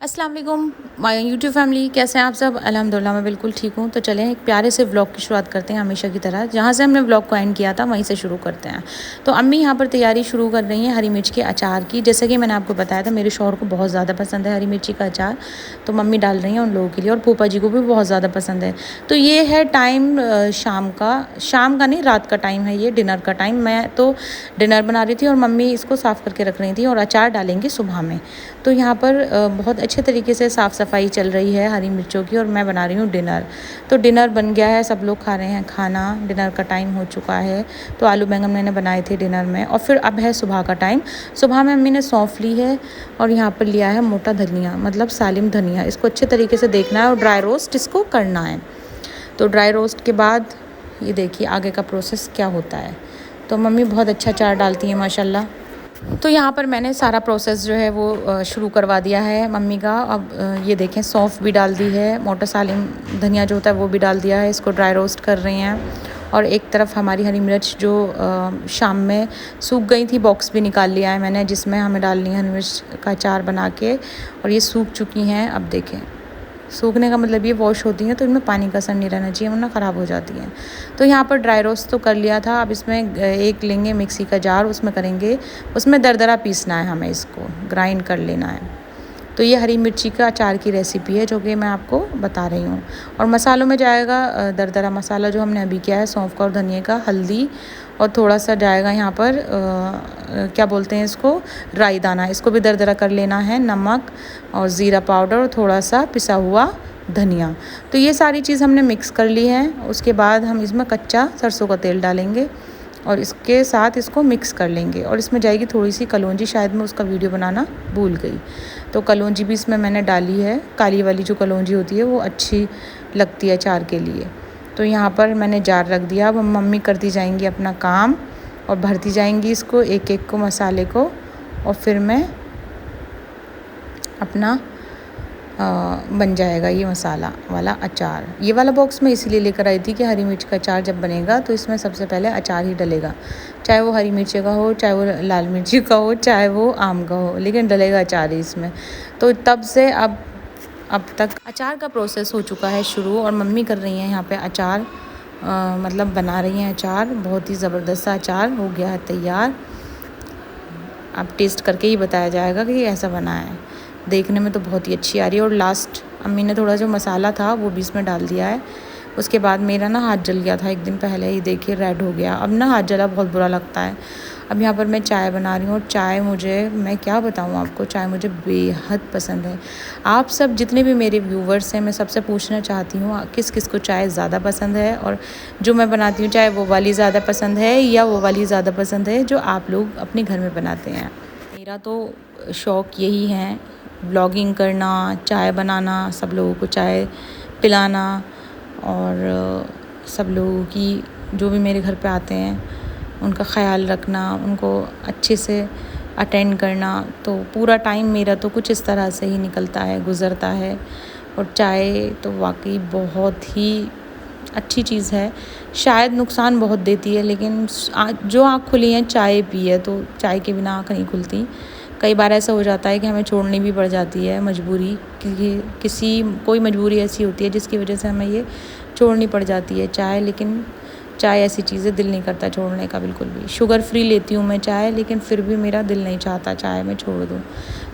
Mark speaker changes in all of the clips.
Speaker 1: अस्सलाम वालेकुम my YouTube family, कैसे हैं आप सब। अल्हम्दुलिल्लाह मैं बिल्कुल ठीक हूँ। तो चलें एक प्यारे से व्लॉग की शुरुआत करते हैं हमेशा की तरह। जहाँ से हमने व्लॉग को एंड किया था वहीं से शुरू करते हैं। तो अम्मी यहाँ पर तैयारी शुरू कर रही हैं हरी मिर्च के अचार की। जैसे कि मैंने आपको बताया था मेरे शौहर को बहुत ज़्यादा पसंद है हरी मिर्ची का अचार, तो मम्मी डाल रही हैं उन लोगों के लिए, और फूफा जी को भी बहुत ज़्यादा पसंद है। तो ये है टाइम शाम का नहीं, रात का टाइम है, ये डिनर का टाइम। मैं तो डिनर बना रही थी और मम्मी इसको साफ़ करके रख रही थी, और अचार डालेंगे सुबह में। तो यहाँ पर बहुत अच्छे तरीके से साफ़ सफाई चल रही है हरी मिर्चों की, और मैं बना रही हूँ डिनर। तो डिनर बन गया है, सब लोग खा रहे हैं खाना, डिनर का टाइम हो चुका है। तो आलू बैंगन मैंने बनाए थे डिनर में, और फिर अब है सुबह का टाइम। सुबह में अम्मी ने सौंफ ली है, और यहाँ पर लिया है मोटा धनिया, मतलब सालिम धनिया। इसको अच्छे तरीके से देखना है और ड्राई रोस्ट इसको करना है। तो ड्राई रोस्ट के बाद ये देखिए आगे का प्रोसेस क्या होता है। तो मम्मी बहुत अच्छा अचार डालती हैं माशाल्लाह। तो यहाँ पर मैंने सारा प्रोसेस जो है वो शुरू करवा दिया है मम्मी का। अब ये देखें सौंफ भी डाल दी है, मोटा सालिम धनिया जो होता है वो भी डाल दिया है। इसको ड्राई रोस्ट कर रही हैं। और एक तरफ हमारी हरी मिर्च जो शाम में सूख गई थी, बॉक्स भी निकाल लिया है मैंने, जिसमें हमें डालनी है हरी मिर्च का अचार बना के, और ये सूख चुकी हैं। अब देखें सूखने का मतलब ये वॉश होती हैं, तो इनमें पानी का असर नहीं रहना चाहिए वरना ख़राब हो जाती हैं। तो यहाँ पर ड्राई रोस्ट तो कर लिया था। अब इसमें एक लेंगे मिक्सी का जार, उसमें करेंगे, उसमें दरदरा पीसना है हमें, इसको ग्राइंड कर लेना है। तो ये हरी मिर्ची का अचार की रेसिपी है जो कि मैं आपको बता रही हूँ। और मसालों में जाएगा दरदरा मसाला जो हमने अभी किया है, सौंफ का और धनिया का, हल्दी, और थोड़ा सा जाएगा यहाँ पर क्या बोलते हैं इसको, राई दाना, इसको भी दरदरा कर लेना है, नमक और ज़ीरा पाउडर और थोड़ा सा पिसा हुआ धनिया। तो ये सारी चीज़ हमने मिक्स कर ली है। उसके बाद हम इसमें कच्चा सरसों का तेल डालेंगे, और इसके साथ इसको मिक्स कर लेंगे। और इसमें जाएगी थोड़ी सी कलौंजी, शायद मैं उसका वीडियो बनाना भूल गई। तो कलौंजी भी इसमें मैंने डाली है, काली वाली जो कलौंजी होती है वो अच्छी लगती है अचार के लिए। तो यहाँ पर मैंने जार रख दिया। अब मम्मी करती जाएंगी अपना काम और भरती जाएंगी इसको एक एक को, मसाले को, और फिर मैं अपना बन जाएगा ये मसाला वाला अचार। ये वाला बॉक्स मैं इसीलिए लेकर आई थी कि हरी मिर्च का अचार जब बनेगा तो इसमें सबसे पहले अचार ही डलेगा, चाहे वो हरी मिर्ची का हो, चाहे वो लाल मिर्ची का हो, चाहे वो आम का हो, लेकिन डलेगा अचार ही इसमें। तो तब से अब तक अचार का प्रोसेस हो चुका है शुरू, और मम्मी कर रही हैं यहाँ पे अचार, मतलब बना रही हैं अचार। बहुत ही ज़बरदस्त सा अचार हो गया है तैयार। अब टेस्ट करके ही बताया जाएगा कि ये ऐसा बना है। देखने में तो बहुत ही अच्छी आ रही है। और लास्ट अम्मी ने थोड़ा जो मसाला था वो भी इसमें डाल दिया है। उसके बाद मेरा ना हाथ जल गया था एक दिन पहले ही, देखिए रेड हो गया। अब ना हाथ जला बहुत बुरा लगता है। अब यहाँ पर मैं चाय बना रही हूँ, और चाय मुझे, मैं क्या बताऊँ आपको, चाय मुझे बेहद पसंद है। आप सब जितने भी मेरे व्यूवर्स हैं, मैं सबसे पूछना चाहती हूँ किस किस को चाय ज़्यादा पसंद है, और जो मैं बनाती हूँ चाय वो वाली ज़्यादा पसंद है या वो वाली ज़्यादा पसंद है जो आप लोग अपने घर में बनाते हैं। मेरा तो शौक़ यही है, ब्लॉगिंग करना, चाय बनाना, सब लोगों को चाय पिलाना, और सब लोगों की जो भी मेरे घर पे आते हैं उनका ख़याल रखना, उनको अच्छे से अटेंड करना। तो पूरा टाइम मेरा तो कुछ इस तरह से ही निकलता है, गुज़रता है। और चाय तो वाकई बहुत ही अच्छी चीज़ है। शायद नुकसान बहुत देती है, लेकिन जो आँख खुली है चाय पी है, तो चाय के बिना आँख नहीं खुलती। कई बार ऐसा हो जाता है कि हमें छोड़नी भी पड़ जाती है, मजबूरी, क्योंकि कोई मजबूरी ऐसी होती है जिसकी वजह से हमें ये छोड़नी पड़ जाती है चाय। लेकिन चाय ऐसी चीज़ है, दिल नहीं करता छोड़ने का बिल्कुल भी। शुगर फ्री लेती हूँ मैं चाय, लेकिन फिर भी मेरा दिल नहीं चाहता चाय मैं छोड़ दूँ।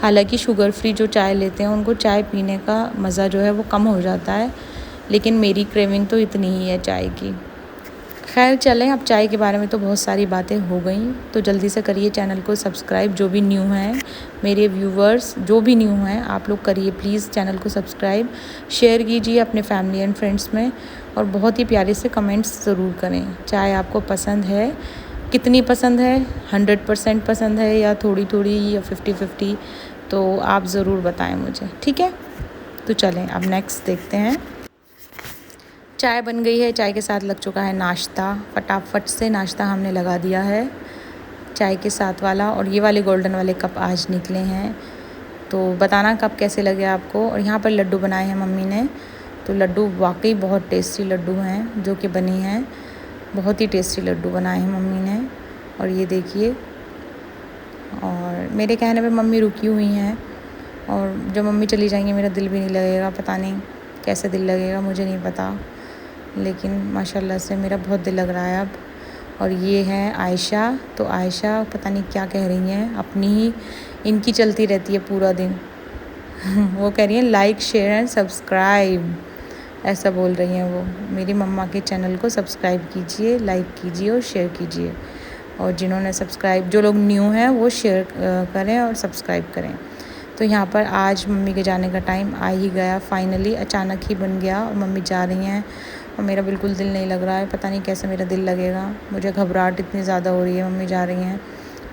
Speaker 1: हालांकि शुगर फ्री जो चाय लेते हैं उनको चाय पीने का मज़ा जो है वो कम हो जाता है, लेकिन मेरी क्रेविंग तो इतनी ही है चाय की। खैर चलें, अब चाय के बारे में तो बहुत सारी बातें हो गई, तो जल्दी से करिए चैनल को सब्सक्राइब। जो भी न्यू हैं मेरे व्यूवर्स, जो भी न्यू हैं आप लोग करिए प्लीज़ चैनल को सब्सक्राइब, शेयर कीजिए अपने फैमिली एंड फ्रेंड्स में, और बहुत ही प्यारे से कमेंट्स ज़रूर करें। चाय आपको पसंद है, कितनी पसंद है, 100% पसंद है या थोड़ी थोड़ी या 50-50, तो आप ज़रूर बताएं मुझे, ठीक है। तो चलें अब नेक्स्ट देखते हैं। चाय बन गई है, चाय के साथ लग चुका है नाश्ता। फटाफट से नाश्ता हमने लगा दिया है चाय के साथ वाला, और ये वाले गोल्डन वाले कप आज निकले हैं। तो बताना कप कैसे लगे आपको। और यहाँ पर लड्डू बनाए हैं मम्मी ने, तो लड्डू वाकई बहुत टेस्टी लड्डू हैं जो कि बनी हैं। बहुत ही टेस्टी लड्डू बनाए हैं मम्मी ने, और ये देखिए। और मेरे कहने पे मम्मी रुकी हुई हैं, और जब मम्मी चली जाएंगी मेरा दिल भी नहीं लगेगा, पता नहीं कैसे दिल लगेगा, मुझे नहीं पता, लेकिन माशाल्लाह से मेरा बहुत दिल लग रहा है अब। और ये है आयशा, तो आयशा पता नहीं क्या कह रही हैं, अपनी ही इनकी चलती रहती है पूरा दिन। वो कह रही हैं लाइक शेयर एंड सब्सक्राइब, ऐसा बोल रही हैं वो। मेरी मम्मा के चैनल को सब्सक्राइब कीजिए, लाइक कीजिए और शेयर कीजिए, और जिन्होंने सब्सक्राइब, जो लोग न्यू हैं वो शेयर करें और सब्सक्राइब करें। तो यहाँ पर आज मम्मी के जाने का टाइम आ ही गया फाइनली, अचानक ही बन गया और मम्मी जा रही हैं और मेरा बिल्कुल दिल नहीं लग रहा है, पता नहीं कैसे मेरा दिल लगेगा। मुझे घबराहट इतनी ज़्यादा हो रही है, मम्मी जा रही हैं।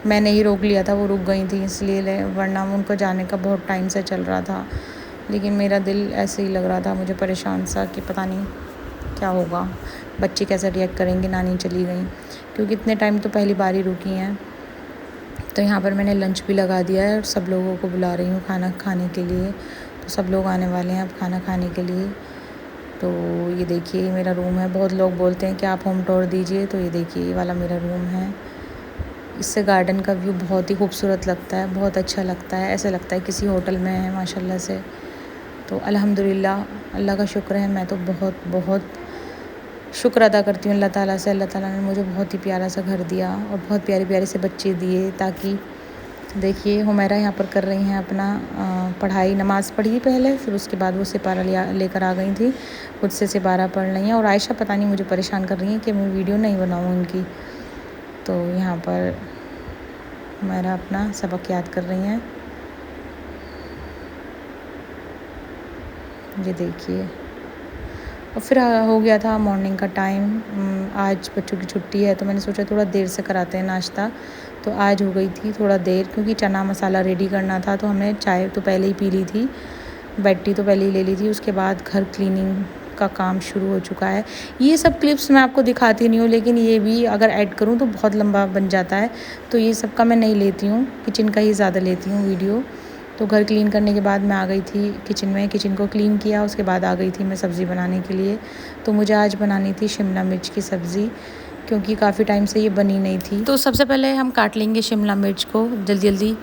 Speaker 1: मैंने ही रोक लिया था, वो रुक गई थी इसलिए, वरना उनको जाने का बहुत टाइम से चल रहा था, लेकिन मेरा दिल ऐसे ही लग रहा था मुझे परेशान सा कि पता नहीं क्या होगा, बच्चे कैसे रिएक्ट करेंगे नानी चली गई, क्योंकि इतने टाइम तो पहली बार ही रुकी हैं। तो यहाँ पर मैंने लंच भी लगा दिया है और सब लोगों को बुला रही हूँ खाना खाने के लिए। तो सब लोग आने वाले हैं अब खाना खाने के लिए। तो ये देखिए मेरा रूम है, बहुत लोग बोलते हैं कि आप होम टूर दीजिए, तो ये देखिए ये वाला मेरा रूम है। इससे गार्डन का व्यू बहुत ही खूबसूरत लगता है, बहुत अच्छा लगता है, ऐसा लगता है किसी होटल में है माशाल्लाह से। तो अल्हम्दुलिल्लाह, अल्लाह का शुक्र है, मैं तो बहुत बहुत शुक्र अदा करती हूँ अल्लाह ताला से। अल्लाह ताला ने मुझे बहुत ही प्यारा सा घर दिया और बहुत प्यारे प्यारे से बच्चे दिए, ताकि देखिए हुमैरा यहाँ पर कर रही हैं अपना पढ़ाई, नमाज़ पढ़ी पहले, फिर उसके बाद वो सिपारा लेकर आ गई थी, खुद से सिपारा पढ़ रही हैं। और आयशा पता नहीं मुझे परेशान कर रही हैं कि मैं वीडियो नहीं बनाऊँ उनकी। तो यहाँ पर हुमैरा अपना सबक याद कर रही हैं, ये देखिए। और फिर हो गया था मॉर्निंग का टाइम। आज बच्चों की छुट्टी है तो मैंने सोचा थोड़ा देर से कराते हैं नाश्ता, तो आज हो गई थी थोड़ा देर, क्योंकि चना मसाला रेडी करना था। तो हमने चाय तो पहले ही पी ली थी, बेड टी तो पहले ही ले ली थी, उसके बाद घर क्लीनिंग का काम शुरू हो चुका है। ये सब क्लिप्स मैं आपको दिखाती नहीं हूँ, लेकिन ये भी अगर ऐड करूँ तो बहुत लंबा बन जाता है, तो ये सब का मैं नहीं लेती हूँ, किचन का ही ज़्यादा लेती हूँ वीडियो। तो घर क्लीन करने के बाद मैं आ गई थी किचन में, किचन को क्लीन किया, उसके बाद आ गई थी मैं सब्ज़ी बनाने के लिए। तो मुझे आज बनानी थी शिमला मिर्च की सब्ज़ी, क्योंकि काफ़ी टाइम से ये बनी नहीं थी। तो सबसे पहले हम काट लेंगे शिमला मिर्च को जल्दी जल्दी,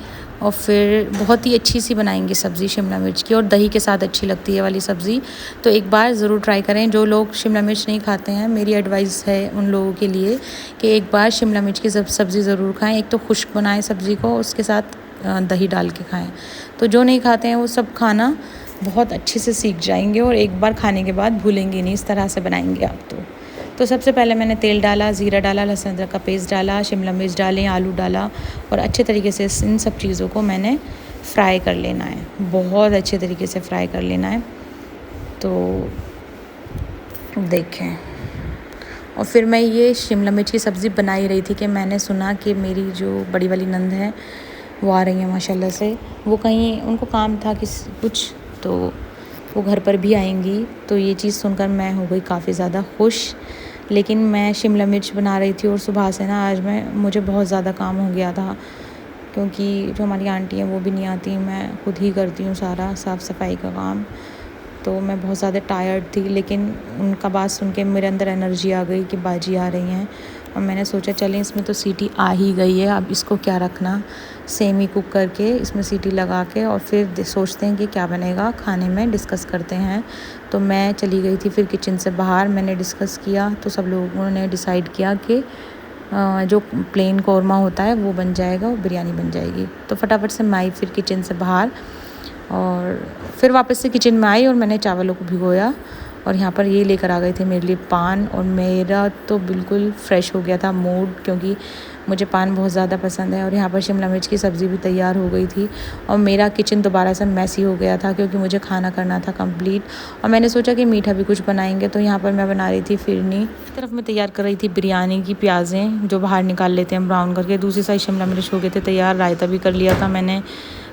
Speaker 1: और फिर बहुत ही अच्छी सी बनाएंगे सब्ज़ी शिमला मिर्च की, और दही के साथ अच्छी लगती है वाली सब्ज़ी। तो एक बार ज़रूर ट्राई करें, जो लोग शिमला मिर्च नहीं खाते हैं, मेरी एडवाइस है उन लोगों के लिए कि एक बार शिमला मिर्च की सब्ज़ी ज़रूर खाएँ। एक तो खुश्क बनाएं सब्ज़ी को, उसके साथ दही डाल के खाएं। तो जो नहीं खाते हैं वो सब खाना बहुत अच्छे से सीख जाएंगे, और एक बार खाने के बाद भूलेंगे नहीं, इस तरह से बनाएंगे आप। तो सबसे पहले मैंने तेल डाला, ज़ीरा डाला, लहसुन अदरक का पेस्ट डाला, शिमला मिर्च डालें, आलू डाला, और अच्छे तरीके से इन सब चीज़ों को मैंने फ्राई कर लेना है, बहुत अच्छे तरीके से फ्राई कर लेना है। तो देखें, और फिर मैं ये शिमला मिर्च की सब्ज़ी बना ही रही थी कि मैंने सुना कि मेरी जो बड़ी वाली नंद है वो आ रही हैं माशाल्लाह से। वो कहीं उनको काम था कुछ, तो वो घर पर भी आएंगी। तो ये चीज़ सुनकर मैं हो गई काफ़ी ज़्यादा खुश। लेकिन मैं शिमला मिर्च बना रही थी और सुबह से ना आज मुझे बहुत ज़्यादा काम हो गया था, क्योंकि जो हमारी आंटी हैं वो भी नहीं आती, मैं खुद ही करती हूँ सारा साफ़ सफाई का काम। तो मैं बहुत ज़्यादा टायर्ड थी, लेकिन उनका बात सुन के मेरे अंदर एनर्जी आ गई कि बाजी आ रही हैं, और मैंने सोचा चलें इसमें तो सीटी आ ही गई है, अब इसको क्या रखना, सेमी कुक करके इसमें सीटी लगा के और फिर सोचते हैं कि क्या बनेगा खाने में, डिस्कस करते हैं। तो मैं चली गई थी फिर किचन से बाहर, मैंने डिस्कस किया, तो सब लोगों ने डिसाइड किया कि जो प्लेन कौरमा होता है वो बन जाएगा और बिरयानी बन जाएगी। तो फटाफट से मैं आई फिर किचन से बाहर, और फिर वापस से किचन में आई और मैंने चावलों को भिगोया, और यहाँ पर ये लेकर आ गए थे मेरे लिए पान, और मेरा तो बिल्कुल फ़्रेश हो गया था मूड, क्योंकि मुझे पान बहुत ज़्यादा पसंद है। और यहाँ पर शिमला मिर्च की सब्ज़ी भी तैयार हो गई थी, और मेरा किचन दोबारा से मैसी हो गया था, क्योंकि मुझे खाना करना था कंप्लीट। और मैंने सोचा कि मीठा भी कुछ बनाएंगे, तो यहाँ पर मैं बना रही थी फिरनी। एक तरफ मैं तैयार कर रही थी बिरयानी की प्याज़ें, जो बाहर निकाल लेते हैं ब्राउन करके, दूसरी साइड शिमला मिर्च हो गए थे तैयार, रायता भी कर लिया था मैंने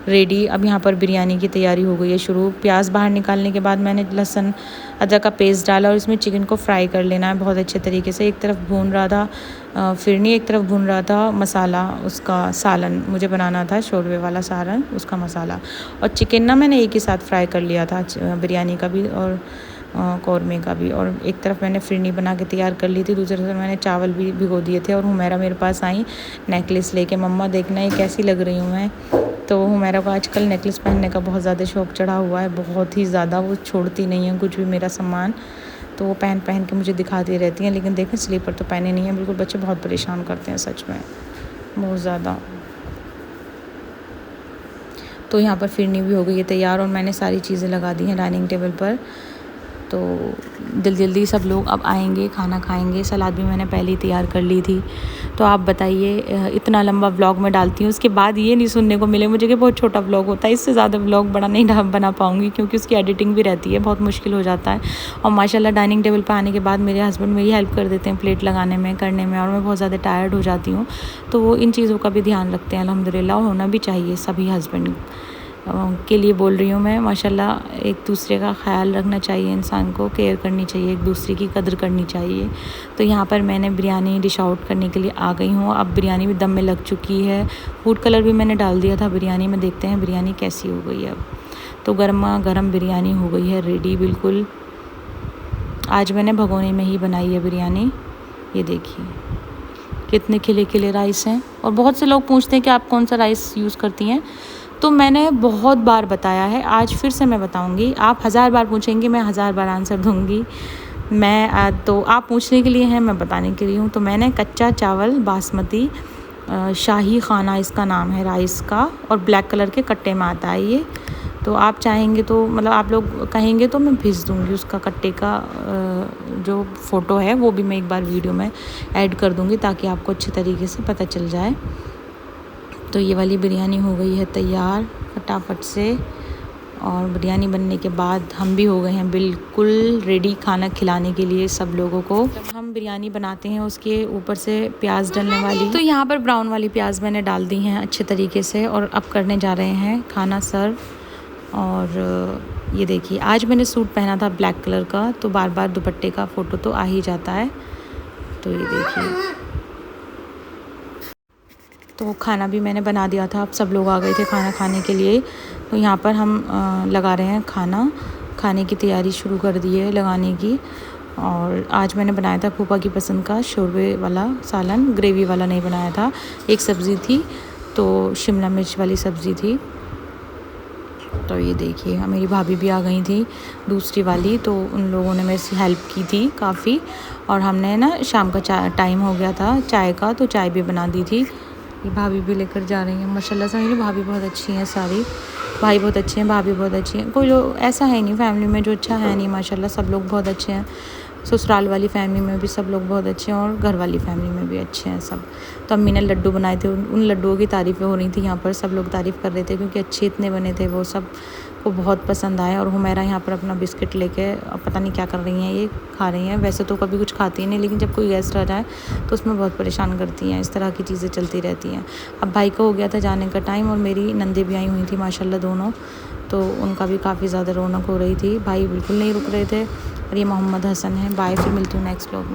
Speaker 1: रेडी। अब यहाँ पर बिरयानी की तैयारी हो गई है शुरू। प्याज बाहर निकालने के बाद मैंने लहसुन अदरक का पेस्ट डाला, और इसमें चिकन को फ्राई कर लेना है बहुत अच्छे तरीके से। एक तरफ भून रहा था फिरनी, एक तरफ भून रहा था मसाला, उसका सालन मुझे बनाना था, शोरवे वाला सालन, उसका मसाला। और चिकन ना मैंने एक ही साथ फ्राई कर लिया था बिरयानी का भी, और कौरमे का भी। और एक तरफ मैंने फिरनी बना के तैयार कर ली थी, दूसरी तरफ मैंने चावल भी भिगो दिए थे। और हुमैरा मेरे पास आई नेकलेस लेके, मम्मा देखना ये कैसी लग रही हूँ मैं। तो हुमैरा को आजकल नेकलेस पहनने का बहुत ज़्यादा शौक़ चढ़ा हुआ है, बहुत ही ज़्यादा। वो छोड़ती नहीं है कुछ भी मेरा सामान, तो वो पहन के मुझे दिखाती रहती हैं। लेकिन देखें स्लीपर तो पहने नहीं है बिल्कुल। बच्चे बहुत परेशान करते हैं सच में, बहुत ज़्यादा। तो यहाँ पर फिरनी भी हो गई है तैयार और मैंने सारी चीज़ें लगा दी हैं डाइनिंग टेबल पर। तो जल्दी सब लोग अब आएंगे, खाना खाएंगे। सलाद भी मैंने पहले ही तैयार कर ली थी। तो आप बताइए, इतना लंबा व्लॉग मैं डालती हूँ, उसके बाद ये नहीं सुनने को मिले मुझे कि बहुत छोटा व्लॉग होता है। इससे ज़्यादा व्लॉग बड़ा नहीं बना पाऊँगी क्योंकि उसकी एडिटिंग भी रहती है, बहुत मुश्किल हो जाता है। और माशाल्लाह डाइनिंग टेबल पर आने के बाद मेरे हस्बैंड मेरी हेल्प कर देते हैं प्लेट लगाने में, करने में, और मैं बहुत ज़्यादा टायर्ड हो जाती हूँ। तो वो इन चीज़ों का भी ध्यान रखते हैं अल्हम्दुलिल्लाह, और होना भी चाहिए। सभी हस्बैंड के लिए बोल रही हूँ मैं, माशाल्लाह एक दूसरे का ख़्याल रखना चाहिए, इंसान को केयर करनी चाहिए, एक दूसरे की कदर करनी चाहिए। तो यहाँ पर मैंने बिरयानी डिश आउट करने के लिए आ गई हूँ। अब बिरयानी भी दम में लग चुकी है, फूड कलर भी मैंने डाल दिया था बिरयानी में। देखते हैं बिरयानी कैसी हो गई है अब। तो गर्मा गर्म बिरयानी हो गई है रेडी बिल्कुल। आज मैंने भगोने में ही बनाई है बिरयानी। ये देखिए कितने खिले खिले राइस हैं। और बहुत से लोग पूछते हैं कि आप कौन सा राइस यूज़ करती हैं, तो मैंने बहुत बार बताया है, आज फिर से मैं बताऊंगी। आप 1000 बार पूछेंगे, मैं 1000 बार आंसर दूंगी। तो आप पूछने के लिए हैं, मैं बताने के लिए हूँ। तो मैंने कच्चा चावल बासमती, शाही खाना इसका नाम है राइस का, और ब्लैक कलर के कट्टे में आता है ये। तो आप चाहेंगे तो मतलब आप लोग कहेंगे तो मैं भेज दूँगी उसका कट्टे का जो फ़ोटो है, वो भी मैं एक बार वीडियो में ऐड कर दूँगी ताकि आपको अच्छे तरीके से पता चल जाए। तो ये वाली बिरयानी हो गई है तैयार फटाफट से। और बिरयानी बनने के बाद हम भी हो गए हैं बिल्कुल रेडी खाना खिलाने के लिए सब लोगों को। जब हम बिरयानी बनाते हैं उसके ऊपर से प्याज डलने वाली, तो यहाँ पर ब्राउन वाली प्याज मैंने डाल दी हैं अच्छे तरीके से। और अब करने जा रहे हैं खाना सर्व। और ये देखिए, आज मैंने सूट पहना था ब्लैक कलर का, तो बार बार दुपट्टे का फ़ोटो तो आ ही जाता है। तो ये देखिए, तो खाना भी मैंने बना दिया था। अब सब लोग आ गए थे खाना खाने के लिए। तो यहाँ पर हम लगा रहे हैं खाने की तैयारी शुरू कर दी है लगाने की। और आज मैंने बनाया था फूफा की पसंद का शोरबे वाला सालन, ग्रेवी वाला नहीं बनाया था। एक सब्ज़ी थी, तो शिमला मिर्च वाली सब्ज़ी थी। तो ये देखिए, मेरी भाभी भी आ गई थी दूसरी वाली, तो उन लोगों ने मेरे से हेल्प की थी काफ़ी। और हमने ना शाम का टाइम हो गया था चाय का, तो चाय भी बना दी थी। ये भाभी भी लेकर जा रही हैं। माशाल्लाह से मेरी भाभी बहुत अच्छी हैं सारी, भाई बहुत अच्छे हैं, भाभी बहुत अच्छी हैं। कोई ऐसा है नहीं फैमिली में जो अच्छा है नहीं, माशाल्लाह सब लोग बहुत अच्छे हैं। ससुराल वाली फैमिली में भी सब लोग बहुत अच्छे हैं और घर वाली फैमिली में भी अच्छे हैं सब। तो अम्मी ने लड्डू बनाए थे, उन लड्डुओं की तारीफ़ें हो रही थी यहाँ पर, सब लोग तारीफ़ कर रहे थे क्योंकि अच्छे इतने बने थे, वो सब को बहुत पसंद आए। और हुमैरा यहाँ पर अपना बिस्किट लेके पता नहीं क्या कर रही हैं, ये खा रही हैं। वैसे तो कभी कुछ खाती नहीं, लेकिन जब कोई गेस्ट आ जाए तो उसमें बहुत परेशान करती हैं। इस तरह की चीज़ें चलती रहती हैं। अब भाई का हो गया था जाने का टाइम, और मेरी नंदे भी आई हुई थी माशाल्लाह दोनों, तो उनका भी काफ़ी ज़्यादा रौनक हो रही थी। भाई बिल्कुल नहीं रुक रहे थे। और ये मोहम्मद हसन है। बाय, फिर मिलती हूँ नेक्स्ट व्लॉग में।